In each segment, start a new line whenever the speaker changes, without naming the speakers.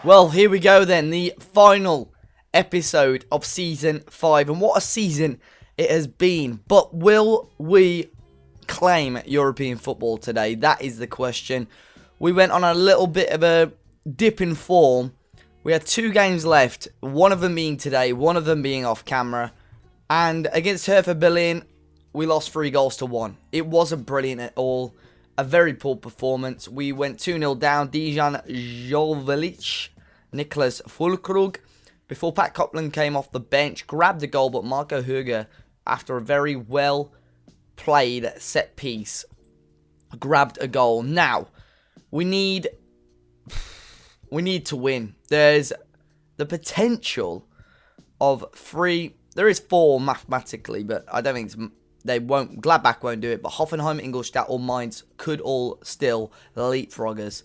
Well, here we go then, the final episode of Season 5. And what a season it has been. But will we claim European football today? That is the question. We went on a little bit of a dip in form. We had 2 games left, one of them being today, one of them being off camera. And against Hertha Berlin, we lost 3-1. It wasn't brilliant at all. A very poor performance. We went 2-0 down. Dejan Jovelic, Nicholas Fulkrug. Before Pat Copland came off the bench, grabbed a goal, but Marco Höger, after a very well played set piece, grabbed a goal. Now, we need to win. There's the potential of 3. There is 4 mathematically, but I don't think Gladbach won't do it, but Hoffenheim, Ingolstadt or Mainz could all still leapfrog us.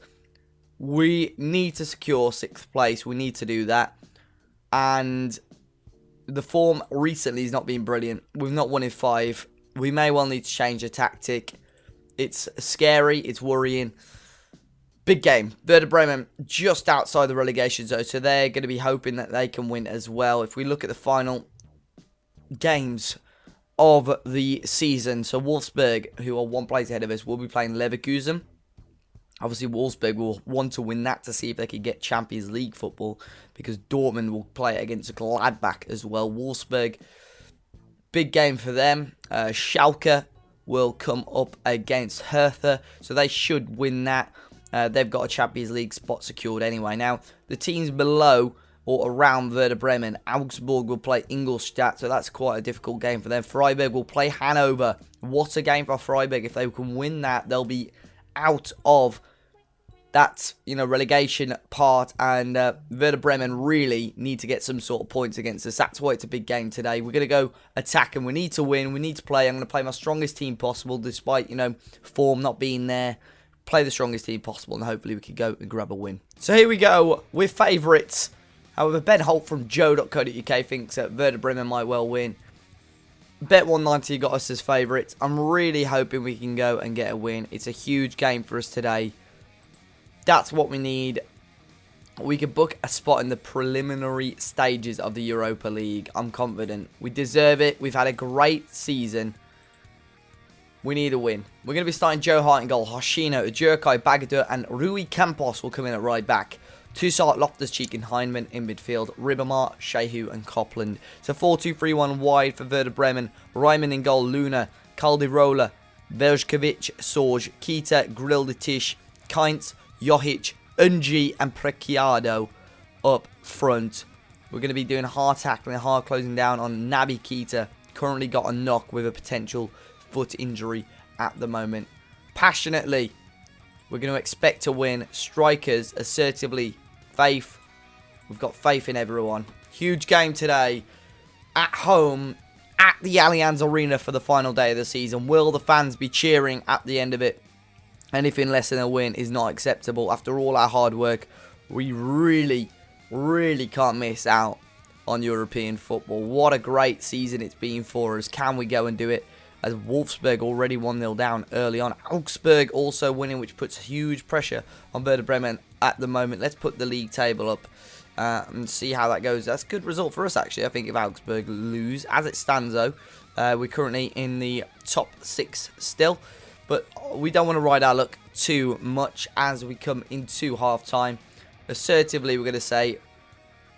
We need to secure 6th place. We need to do that. And the form recently has not been brilliant. We've not won in 5. We may well need to change the tactic. It's scary. It's worrying. Big game. Werder Bremen just outside the relegation zone, so they're going to be hoping that they can win as well. If we look at the final games of the season, so Wolfsburg, who are 1 place ahead of us, will be playing Leverkusen. Obviously, Wolfsburg will want to win that to see if they can get Champions League football, because Dortmund will play against Gladbach as well. Wolfsburg, big game for them. Schalke will come up against Hertha, so they should win that. They've got a Champions League spot secured anyway. Now, the teams below or around Werder Bremen, Augsburg will play Ingolstadt, so that's quite a difficult game for them. Freiburg will play Hanover. What a game for Freiburg. If they can win that, they'll be out of that, relegation part, and Werder Bremen really need to get some sort of points against us. That's why it's a big game today. We're going to go attack, and we need to win. We need to play. I'm going to play my strongest team possible, despite, form not being there. Play the strongest team possible, and hopefully we can go and grab a win. So here we go. We're favourites. However, Ben Holt from joe.co.uk thinks that Werder Bremen might well win. Bet 190 got us as favourites. I'm really hoping we can go and get a win. It's a huge game for us today. That's what we need. We can book a spot in the preliminary stages of the Europa League. I'm confident. We deserve it. We've had a great season. We need a win. We're going to be starting Joe Hart in goal. Hoshino, Jurkai, Bagadur and Rui Campos will come in at right back. Toussaint, Loftus-Cheek and Heinemann in midfield. Ribamar, Shehu and Copland. So 4-2-3-1 wide for Werder Bremen. Reimann in goal. Luna, Caldirola, Veljkovic, Sorge, Kita, Grildetish, Kainz, Johic, Unji and Preciado up front. We're going to be doing hard tackling, hard closing down on Naby Keita. Currently got a knock with a potential foot injury at the moment. Passionately, we're going to expect to win. Strikers, assertively, faith. We've got faith in everyone. Huge game today at home at the Allianz Arena for the final day of the season. Will the fans be cheering at the end of it? Anything less than a win is not acceptable. After all our hard work, we really can't miss out on European football. What a great season it's been for us. Can we go and do it? As Wolfsburg already 1-0 down early on. Augsburg also winning, which puts huge pressure on Werder Bremen at the moment. Let's put the league table up and see how that goes. That's a good result for us, actually, I think, if Augsburg lose. As it stands, though, we're currently in the top 6 still. But we don't want to ride our luck too much as we come into half-time. Assertively, we're going to say,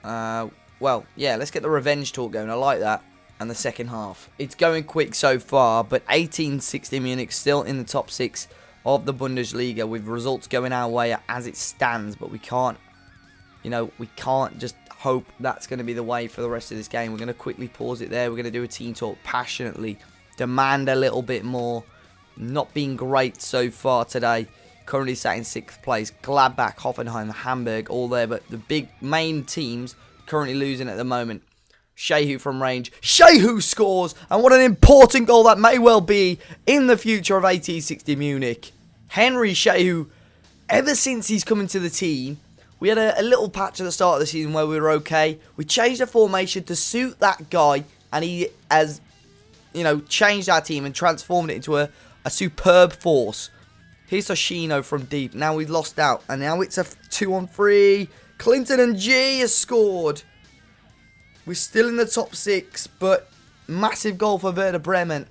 well, yeah, let's get the revenge talk going. I like that. And the second half. It's going quick so far, but 1860 Munich still in the top 6 of the Bundesliga with results going our way as it stands. But we can't, we can't just hope that's going to be the way for the rest of this game. We're going to quickly pause it there. We're going to do a team talk passionately. Demand a little bit more. Not being great so far today. Currently sat in 6th place. Gladbach, Hoffenheim, Hamburg, all there. But the big main teams currently losing at the moment. Shehu from range. Shehu scores! And what an important goal that may well be in the future of 1860 Munich. Henry Shehu, ever since he's come into the team, we had a little patch at the start of the season where we were okay. We changed the formation to suit that guy, and he has, changed our team and transformed it into a superb force. Here's Hoshino from deep. Now we've lost out, and now it's a 2-on-3. Clinton and G has scored. We're still in the top 6, but massive goal for Werder Bremen.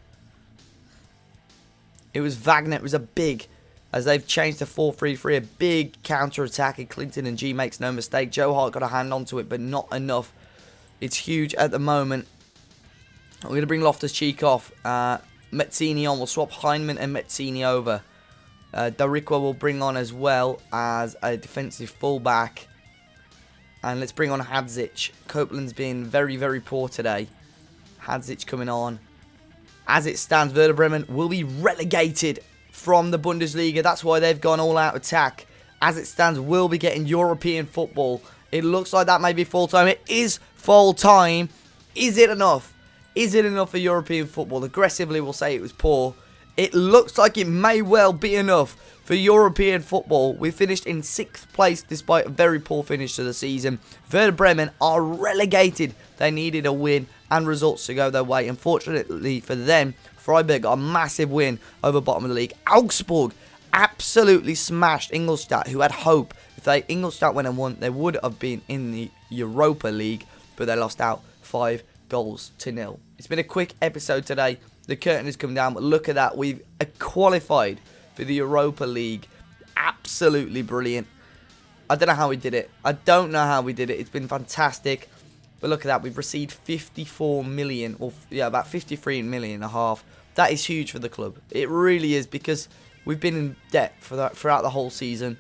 It was Wagner. It was a big, as they've changed to 4-3-3, a big counter-attack. And Clinton and G makes no mistake. Joe Hart got a hand onto it, but not enough. It's huge at the moment. We're going to bring Loftus-Cheek off. Mezzini on. We'll swap Heinemann and Mezzini over. Darikwa will bring on as well as a defensive fullback. And let's bring on Hadzic. Copeland's been very, very poor today. Hadzic coming on. As it stands, Werder Bremen will be relegated from the Bundesliga. That's why they've gone all-out attack. As it stands, we'll be getting European football. It looks like that may be full-time. It is full-time. Is it enough? Is it enough for European football? Aggressively, we'll say it was poor. It looks like it may well be enough for European football. We finished in 6th place despite a very poor finish to the season. Werder Bremen are relegated. They needed a win and results to go their way. Unfortunately for them, Freiburg got a massive win over bottom of the league. Augsburg absolutely smashed Ingolstadt, who had hope. If Ingolstadt went and won, they would have been in the Europa League, but they lost out 5-0. It's been a quick episode today. The curtain has come down, but look at that. We've qualified for the Europa League. Absolutely brilliant. I don't know how we did it. It's been fantastic. But look at that. We've received 54 million, or yeah, about 53 million and a half. That is huge for the club. It really is, because we've been in debt throughout the whole season.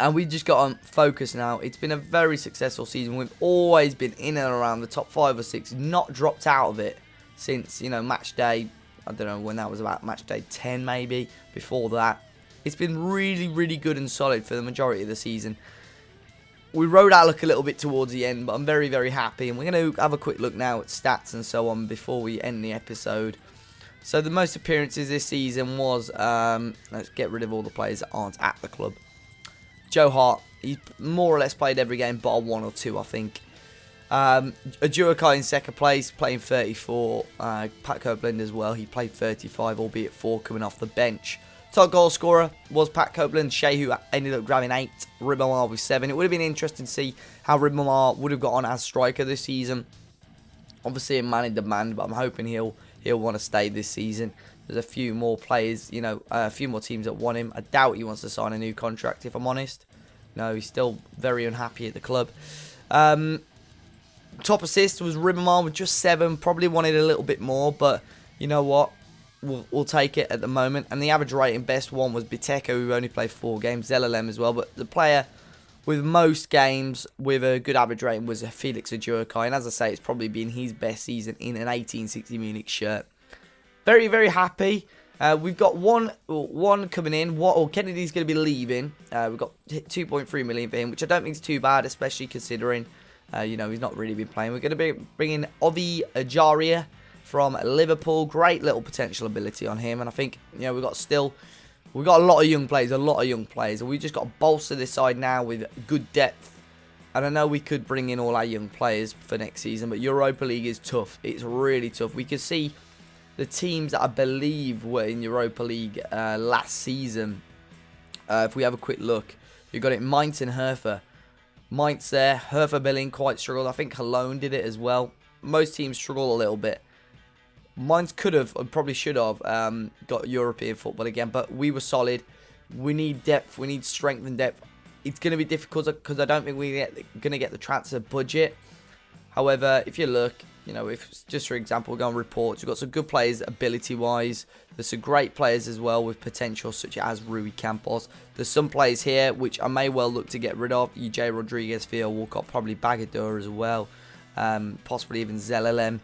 And we just got on focus now. It's been a very successful season. We've always been in and around the top 5 or 6. Not dropped out of it since, match day. I don't know when that was, about match day 10 maybe. Before that. It's been really, really good and solid for the majority of the season. We rode our luck a little bit towards the end, but I'm very, very happy. And we're going to have a quick look now at stats and so on before we end the episode. So the most appearances this season was, let's get rid of all the players that aren't at the club. Joe Hart, he more or less played every game, but 1 or 2, I think. Azzopardi in second place, playing 34. Pat Copeland as well, he played 35, albeit 4 coming off the bench. Top goal scorer was Pat Copeland. Shehu ended up grabbing 8. Ribamar with 7. It would have been interesting to see how Ribamar would have got on as striker this season. Obviously a man in demand, but I'm hoping he'll want to stay this season. There's a few more players, a few more teams that want him. I doubt he wants to sign a new contract, if I'm honest. No, he's still very unhappy at the club. Top assist was Ribamar with just 7. Probably wanted a little bit more, but you know what? We'll take it at the moment. And the average rating, best one was Biteko, who only played 4 games. Zellalem as well. But the player with most games with a good average rating was Felix Azzopardi. And as I say, it's probably been his best season in an 1860 Munich shirt. Very, very happy. We've got one coming in. Kennedy's going to be leaving. We've got 2.3 million for him, which I don't think is too bad, especially considering, he's not really been playing. We're going to be bringing Ovi Ajaria from Liverpool. Great little potential ability on him. And I think, we've got a lot of young players, And we just got to bolster this side now with good depth. And I know we could bring in all our young players for next season, but Europa League is tough. It's really tough. We could see the teams that I believe were in Europa League last season. If we have a quick look, you've got it Mainz and Hertha. Mainz there, Hertha Berlin quite struggled. I think Cologne did it as well. Most teams struggle a little bit. Mainz could have, or probably should have, got European football again, but we were solid. We need depth, we need strength and depth. It's going to be difficult because I don't think we're going to get the transfer budget. However, if you look, if just for example, we go on reports, we've got some good players ability-wise. There's some great players as well with potential, such as Rui Campos. There's some players here which I may well look to get rid of. UJ Rodriguez, Theo Walcott, probably Bagador as well. Possibly even Zellalem.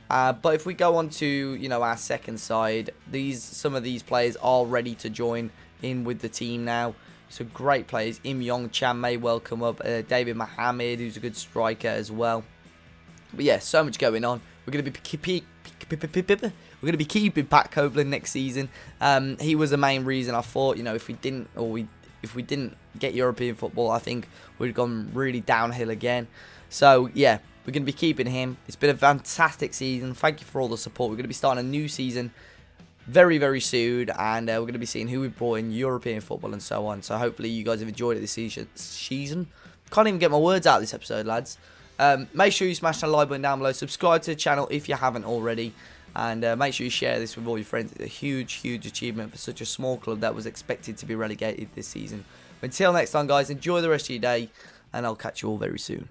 But if we go on to, our second side, some of these players are ready to join in with the team now. So great players. Im Yong Chan may well come up. David Mohamed, who's a good striker as well. But yeah, so much going on. We're going to be keeping Pat Copeland next season. He was the main reason I thought, if we didn't get European football, I think we'd gone really downhill again. So yeah, we're going to be keeping him. It's been a fantastic season. Thank you for all the support. We're going to be starting a new season very, very soon. And we're going to be seeing who we brought in European football and so on. So hopefully you guys have enjoyed it this season. Can't even get my words out this episode, lads. Make sure you smash that like button down below. Subscribe to the channel if you haven't already. And make sure you share this with all your friends. It's a huge, huge achievement for such a small club that was expected to be relegated this season. Until next time, guys, enjoy the rest of your day. And I'll catch you all very soon.